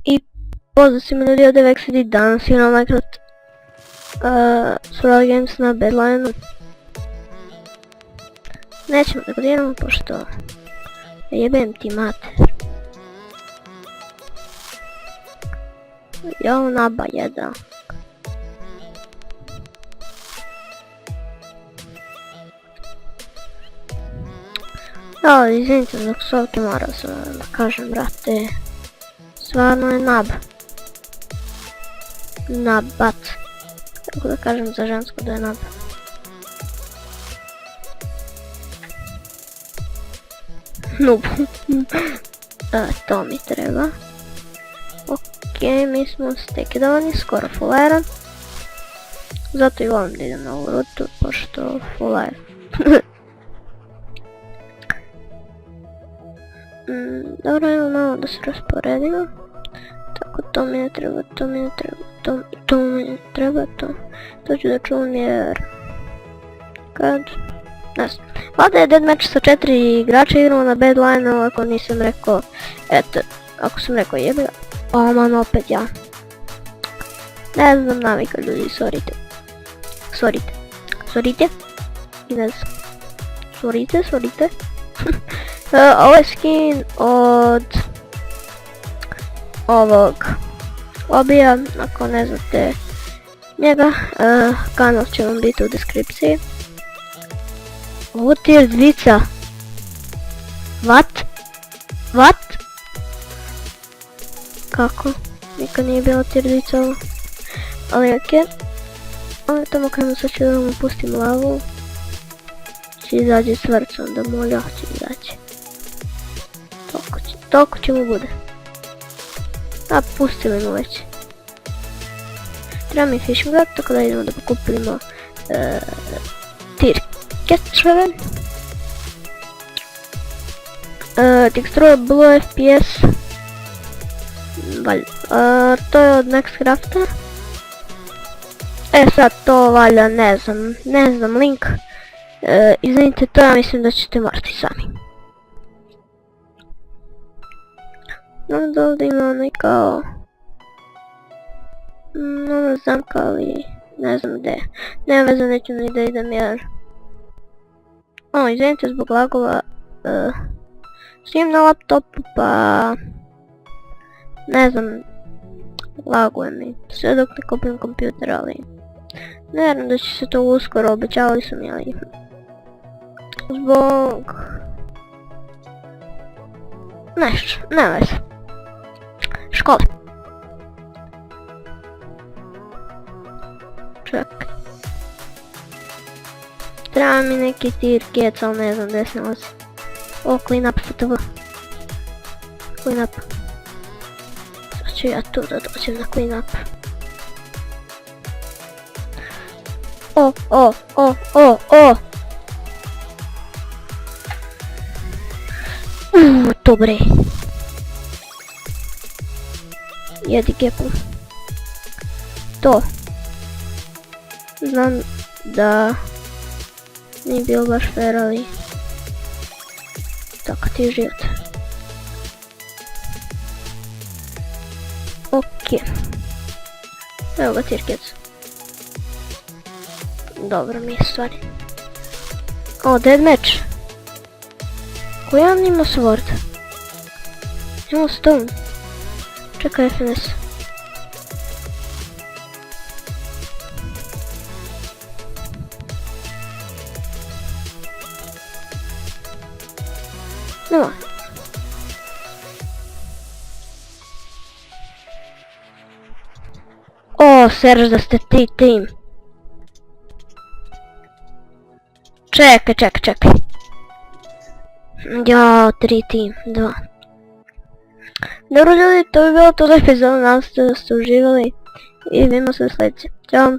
I pozdrav svima ljudi, ovdje je Vexed i danas igram Minecraft Survival Games na Bedlineu. Nećemo da godiramo pošto jebem ti mater. Jo, naba jedan. Ja, izvinite dok su ovdje morao sam da kažem, brate. Stvarno je nab. Nabat. Kako da kažem za žensko da je nab. Noob. To mi treba. Okej, mi smo stekedovani, skoro full iron. Zato i volim da idem na ovu rutu, pošto full iron. Dobro, evo malo da se rasporedimo. Tako, to mi ne treba, to mi ne treba, to mi ne treba, to ću da čuvam jer... Kad... Ne znam. Vada je deathmatch sa 4 igrača, igramo na Bedlineu, ako nisam rekao... Eto, ako sam rekao jebe... O man, opet ja. Ne znam navika ljudi, sorite. Sorite. I ne znam. Sorite. Ovo je skin od ovog obija, ako ne znate njega, kanal će vam biti u deskripciji. Ovo tier 2. What? Kako? Nikad nije bilo tier 2 ovo. Ali okej. Ali tamo kada sad ću da vam pustim lavu. Će izađe s vrcom, da molja će izaći. Toliko će mu bude. A pustili mu već. Treba mi fishing rod, tako da idemo da pokupimo tier catcheve. Tekstura blue FPS. To je od Nextcrafta. Sad to valja, ne znam link. Izvinite, to ja mislim da ćete morati sami. Znam da ovdje ima onaj kao... Ono zamka, ali ne znam gdje. Nema veze, neću ni da idem jer... Izvinite zbog lagova. Snimam na laptopu pa... Ne znam... Laguje mi. Sve dok ne kupim kompjuter, ali... Ne vjerujem da će se to uskoro, obećavali su mi, ali... Zbog... Nešto, nema veze. Škole. Čekaj. Treba mi neki tier catch, ali ne znam gdje se nalazi. O, clean up FTV. Clean up. Sad ću ja tu da dođem na clean up. O! Dobre. Jedi gepu. To. Znam da nije bilo baš fair, ali tako ti je život. Okej. Evo ga tier catch. Dobro mi je stvari. O, deathmatch. Koji on ima sword? Imamo stone. Čekaj FNS. Nema. O, Serž da ste ti tim. Čekaj. Ja, 3 tim, 2. Dobro ljudi, to bi bilo to za epizodu, nadam se da ste uživali i vidimo se u sljedećem. Ćao!